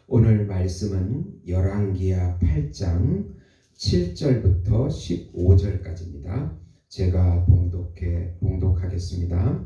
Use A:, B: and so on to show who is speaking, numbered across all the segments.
A: 오늘 말씀은 열왕기하 8장 7절부터 15절까지입니다. 제가 봉독하겠습니다.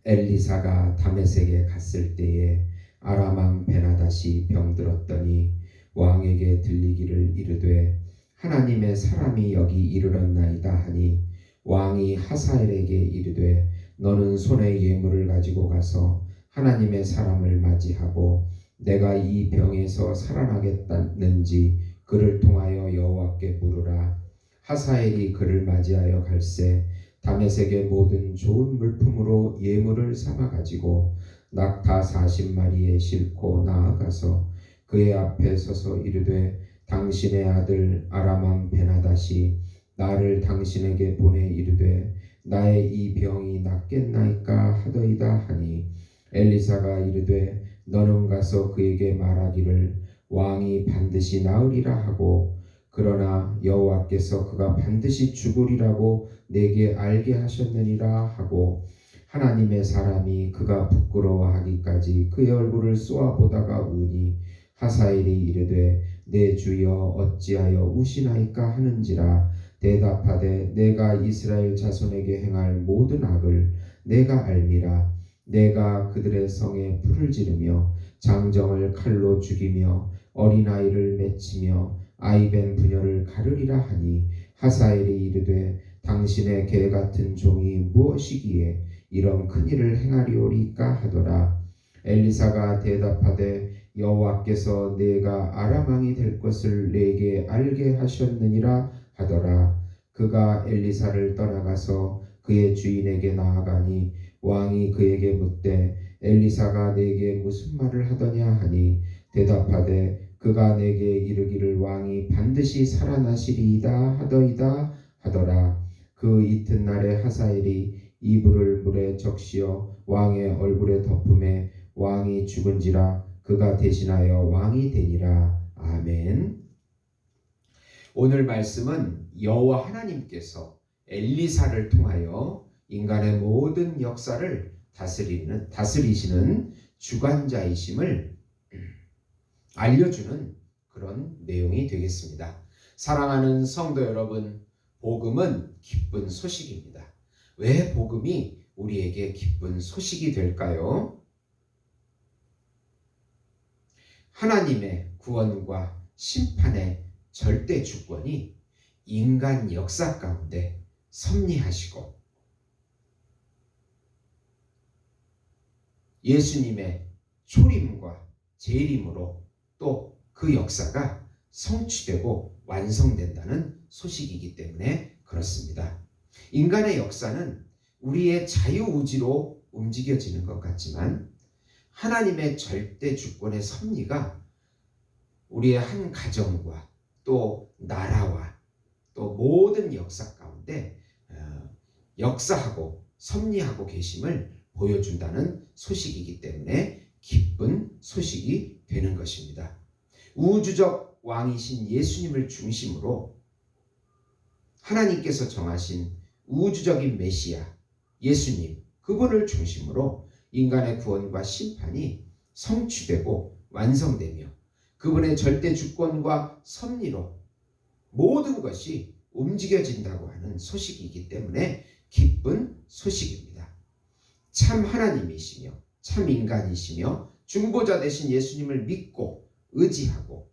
A: 엘리사가 다메섹에 갔을 때에 아람 왕 베나닷이 병들었더니 왕에게 들리기를 이르되 하나님의 사람이 여기 이르렀나이다 하니 왕이 하사엘에게 이르되 너는 손에 예물을 가지고 가서 하나님의 사람을 맞이하고 내가 이 병에서 살아나겠다는지 그를 통하여 여호와께 물으라. 하사엘이 그를 맞이하여 갈새 다메섹의 모든 좋은 물품으로 예물을 삼아 가지고 낙타 40마리에 싣고 나아가서 그의 앞에 서서 이르되 당신의 아들 아람 왕 베나닷이 나를 당신에게 보내 이르되 나의 이 병이 낫겠나이까 하더이다 하니 엘리사가 이르되 너는 가서 그에게 말하기를 왕이 반드시 나으리라 하고 그러나 여호와께서 그가 반드시 죽으리라고 내게 알게 하셨느니라 하고 하나님의 사람이 그가 부끄러워하기까지 그의 얼굴을 쏘아보다가 우니 하사엘이 이르되 내 주여 어찌하여 우시나이까 하는지라 대답하되 내가 이스라엘 자손에게 행할 모든 악을 내가 알미라. 내가 그들의 성에 불을 지르며 장정을 칼로 죽이며 어린아이를 맺히며 아이벤 부녀를 가르리라 하니 하사엘이 이르되 당신의 개같은 종이 무엇이기에 이런 큰일을 행하리오리까 하더라. 엘리사가 대답하되 여호와께서 내가 아람 왕이 될 것을 내게 알게 하셨느니라 하더라. 그가 엘리사를 떠나가서 그의 주인에게 나아가니 왕이 그에게 묻되 엘리사가 내게 무슨 말을 하더냐 하니 대답하되 그가 내게 이르기를 왕이 반드시 살아나시리이다 하더이다 하더라. 그 이튿날에 하사엘이 이불을 물에 적시어 왕의 얼굴에 덮음에 왕이 죽은지라 그가 대신하여 왕이 되니라. 아멘. 오늘 말씀은 여호와 하나님께서 엘리사를 통하여 인간의 모든 역사를 다스리시는 주관자이심을 알려주는 그런 내용이 되겠습니다. 사랑하는 성도 여러분, 복음은 기쁜 소식입니다. 왜 복음이 우리에게 기쁜 소식이 될까요? 하나님의 구원과 심판의 절대 주권이 인간 역사 가운데 섭리하시고 예수님의 초림과 재림으로 또 그 역사가 성취되고 완성된다는 소식이기 때문에 그렇습니다. 인간의 역사는 우리의 자유의지로 움직여지는 것 같지만 하나님의 절대 주권의 섭리가 우리의 한 가정과 또 나라와 또 모든 역사 가운데 역사하고 섭리하고 계심을 보여준다는 소식이기 때문에 기쁜 소식이 되는 것입니다. 우주적 왕이신 예수님을 중심으로 하나님께서 정하신 우주적인 메시아 예수님 그분을 중심으로 인간의 구원과 심판이 성취되고 완성되며 그분의 절대 주권과 섭리로 모든 것이 움직여진다고 하는 소식이기 때문에 기쁜 소식입니다. 참 하나님이시며 참 인간이시며 중보자 되신 예수님을 믿고 의지하고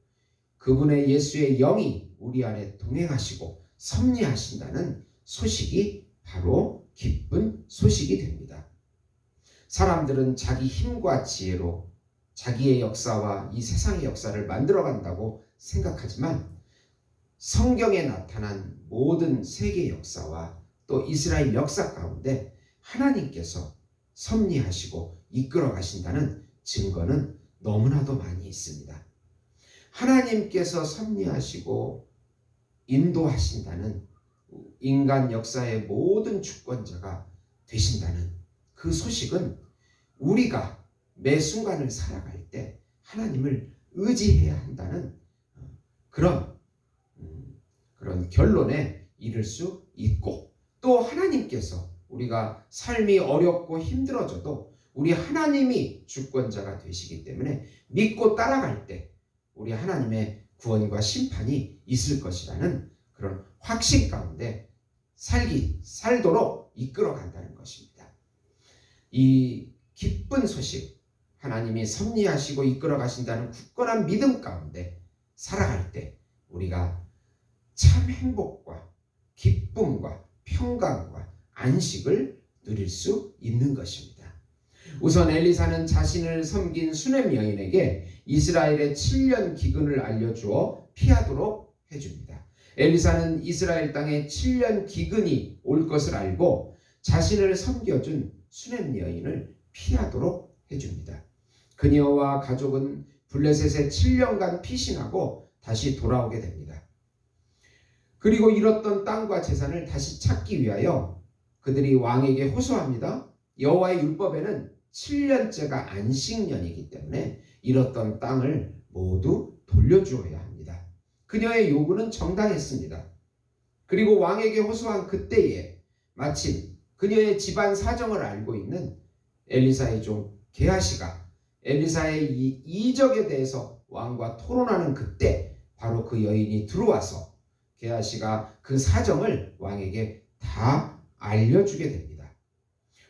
A: 그분의 예수의 영이 우리 안에 동행하시고 섭리하신다는 소식이 바로 기쁜 소식이 됩니다. 사람들은 자기 힘과 지혜로 자기의 역사와 이 세상의 역사를 만들어간다고 생각하지만 성경에 나타난 모든 세계 역사와 또 이스라엘 역사 가운데 하나님께서 섭리하시고 이끌어 가신다는 증거는 너무나도 많이 있습니다. 하나님께서 섭리하시고 인도하신다는 인간 역사의 모든 주권자가 되신다는 그 소식은 우리가 매 순간을 살아갈 때 하나님을 의지해야 한다는 그런 결론에 이를 수 있고 또 하나님께서 우리가 삶이 어렵고 힘들어져도 우리 하나님이 주권자가 되시기 때문에 믿고 따라갈 때 우리 하나님의 구원과 심판이 있을 것이라는 그런 확신 가운데 살도록 이끌어 간다는 것입니다. 이 기쁜 소식, 하나님이 섭리하시고 이끌어 가신다는 굳건한 믿음 가운데 살아갈 때 우리가 참 행복과 기쁨과 평강과 안식을 누릴 수 있는 것입니다. 우선 엘리사는 자신을 섬긴 수넴 여인에게 이스라엘의 7년 기근을 알려주어 피하도록 해줍니다. 엘리사는 이스라엘 땅에 7년 기근이 올 것을 알고 자신을 섬겨준 수넴 여인을 피하도록 해줍니다. 그녀와 가족은 블레셋에 7년간 피신하고 다시 돌아오게 됩니다. 그리고 잃었던 땅과 재산을 다시 찾기 위하여 그들이 왕에게 호소합니다. 여호와의 율법에는 7년째가 안식년이기 때문에 잃었던 땅을 모두 돌려주어야 합니다. 그녀의 요구는 정당했습니다. 그리고 왕에게 호소한 그때에 마침 그녀의 집안 사정을 알고 있는 엘리사의 종 게하시가 엘리사의 이 이적에 대해서 왕과 토론하는 그때 바로 그 여인이 들어와서 게하시가 그 사정을 왕에게 다 알려주게 됩니다.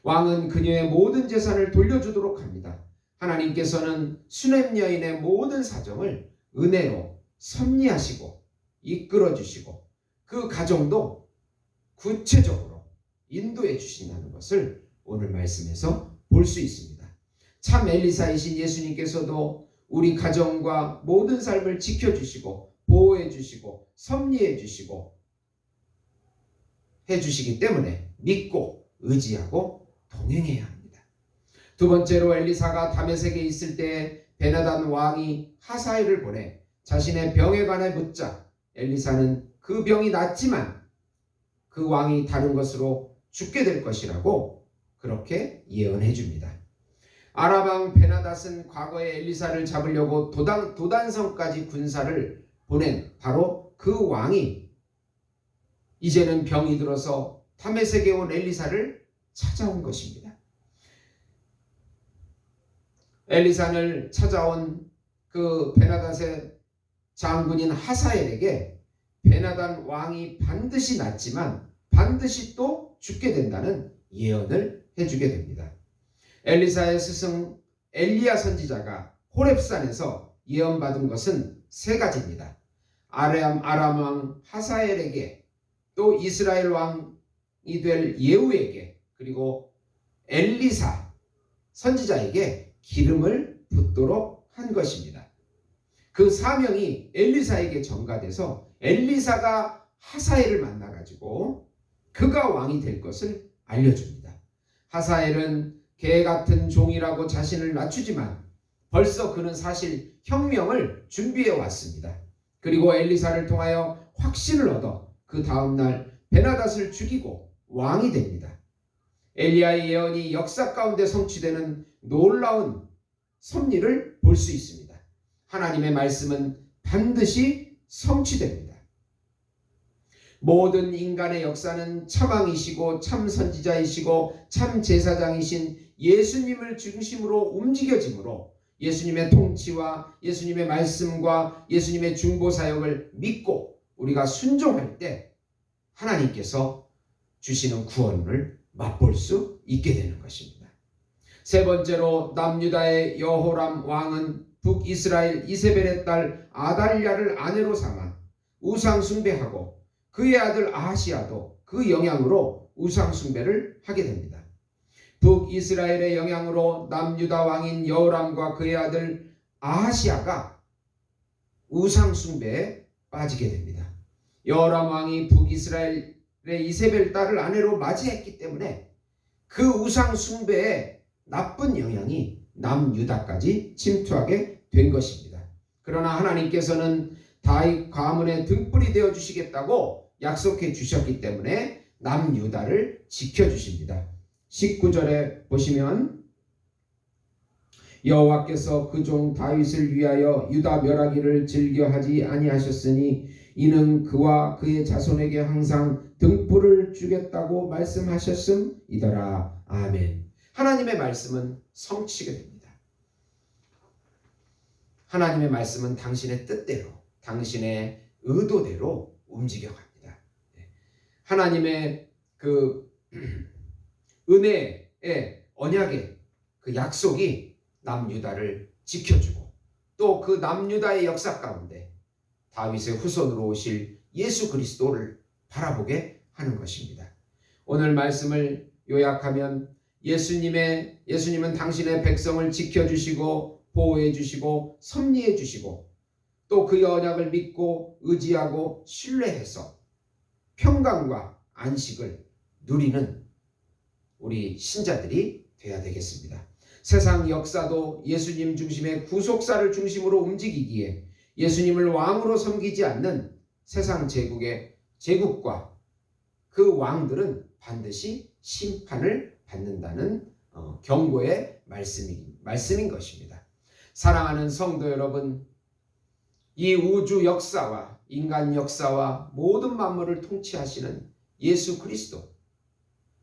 A: 왕은 그녀의 모든 재산을 돌려주도록 합니다. 하나님께서는 수넴 여인의 모든 사정을 은혜로 섭리하시고 이끌어주시고 그 가정도 구체적으로 인도해 주신다는 것을 오늘 말씀에서 볼 수 있습니다. 참 엘리사이신 예수님께서도 우리 가정과 모든 삶을 지켜주시고 보호해 주시고 섭리해 주시고 해주시기 때문에 믿고 의지하고 동행해야 합니다. 두 번째로 엘리사가 다메섹에 있을 때 베나단 왕이 하사엘을 보내 자신의 병에 관해 묻자 엘리사는 그 병이 낫지만 그 왕이 다른 것으로 죽게 될 것이라고 그렇게 예언해 줍니다. 아람 왕 베나닷은 과거에 엘리사를 잡으려고 도단성까지 군사를 보낸 바로 그 왕이 이제는 병이 들어서 다메섹에 온 엘리사를 찾아온 것입니다. 엘리사를 찾아온 그 베나닷의 장군인 하사엘에게 베나단 왕이 반드시 낫지만 반드시 또 죽게 된다는 예언을 해주게 됩니다. 엘리사의 스승 엘리야 선지자가 호렙산에서 예언받은 것은 세 가지입니다. 아람 왕 하사엘에게 또 이스라엘 왕이 될 예후에게 그리고 엘리사 선지자에게 기름을 붓도록 한 것입니다. 그 사명이 엘리사에게 전가돼서 엘리사가 하사엘을 만나가지고 그가 왕이 될 것을 알려줍니다. 하사엘은 개 같은 종이라고 자신을 낮추지만 벌써 그는 사실 혁명을 준비해 왔습니다. 그리고 엘리사를 통하여 확신을 얻어 그 다음날 베나닷을 죽이고 왕이 됩니다. 엘리야의 예언이 역사 가운데 성취되는 놀라운 섭리를 볼 수 있습니다. 하나님의 말씀은 반드시 성취됩니다. 모든 인간의 역사는 참 왕이시고 참 선지자이시고 참 제사장이신 예수님을 중심으로 움직여지므로 예수님의 통치와 예수님의 말씀과 예수님의 중보 사역을 믿고 우리가 순종할 때 하나님께서 주시는 구원을 맛볼 수 있게 되는 것입니다. 세 번째로 남유다의 여호람 왕은 북이스라엘 이세벨의 딸 아달랴를 아내로 삼아 우상 숭배하고 그의 아들 아하시아도 그 영향으로 우상 숭배를 하게 됩니다. 북이스라엘의 영향으로 남유다 왕인 여호람과 그의 아들 아하시아가 우상 숭배에 빠지게 됩니다. 여호람 왕이 북이스라엘의 이세벨 딸을 아내로 맞이했기 때문에 그 우상 숭배의 나쁜 영향이 남유다까지 침투하게 된 것입니다. 그러나 하나님께서는 다윗 가문의 등불이 되어 주시겠다고 약속해 주셨기 때문에 남유다를 지켜주십니다. 19절에 보시면 여호와께서 그 종 다윗을 위하여 유다 멸하기를 즐겨하지 아니하셨으니 이는 그와 그의 자손에게 항상 등불을 주겠다고 말씀하셨음이더라. 아멘. 하나님의 말씀은 성취게 됩니다. 하나님의 말씀은 당신의 뜻대로, 당신의 의도대로 움직여갑니다. 하나님의 그 은혜의 언약의 그 약속이 남유다를 지켜주고, 또 그 남유다의 역사 가운데 다윗의 후손으로 오실 예수 그리스도를 바라보게 하는 것입니다. 오늘 말씀을 요약하면 예수님은 당신의 백성을 지켜주시고 보호해 주시고 섭리해 주시고, 또 그 언약을 믿고 의지하고 신뢰해서 평강과 안식을 누리는 우리 신자들이 되어야 되겠습니다. 세상 역사도 예수님 중심의 구속사를 중심으로 움직이기에 예수님을 왕으로 섬기지 않는 세상 제국과 그 왕들은 반드시 심판을 받는다는 경고의 말씀인 것입니다. 사랑하는 성도 여러분, 이 우주 역사와 인간 역사와 모든 만물을 통치하시는 예수 그리스도,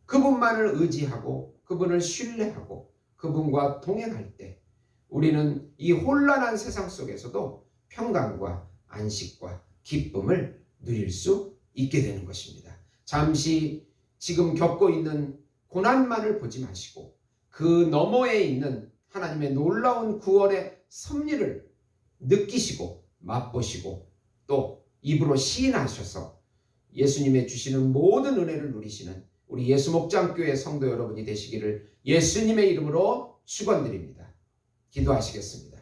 A: 그분만을 의지하고 그분을 신뢰하고 그분과 동행할 때 우리는 이 혼란한 세상 속에서도 평강과 안식과 기쁨을 누릴 수 있게 되는 것입니다. 잠시 지금 겪고 있는 고난만을 보지 마시고 그 너머에 있는 하나님의 놀라운 구원의 섭리를 느끼시고 맛보시고 또 입으로 시인하셔서 예수님의 주시는 모든 은혜를 누리시는 우리 예수목장교회 성도 여러분이 되시기를 예수님의 이름으로 축원드립니다. 기도하시겠습니다.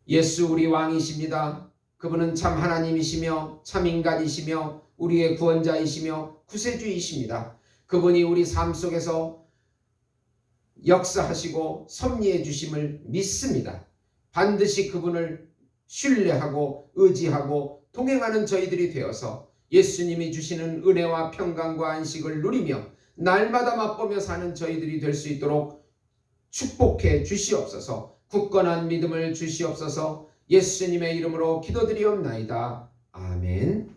A: 예수 우리 왕이십니다. 그분은 참 하나님이시며 참 인간이시며 우리의 구원자이시며 구세주이십니다. 그분이 우리 삶 속에서 역사하시고 섭리해 주심을 믿습니다. 반드시 그분을 신뢰하고 의지하고 동행하는 저희들이 되어서 예수님이 주시는 은혜와 평강과 안식을 누리며 날마다 맛보며 사는 저희들이 될 수 있도록 축복해 주시옵소서. 굳건한 믿음을 주시옵소서. 예수님의 이름으로 기도드리옵나이다. 아멘.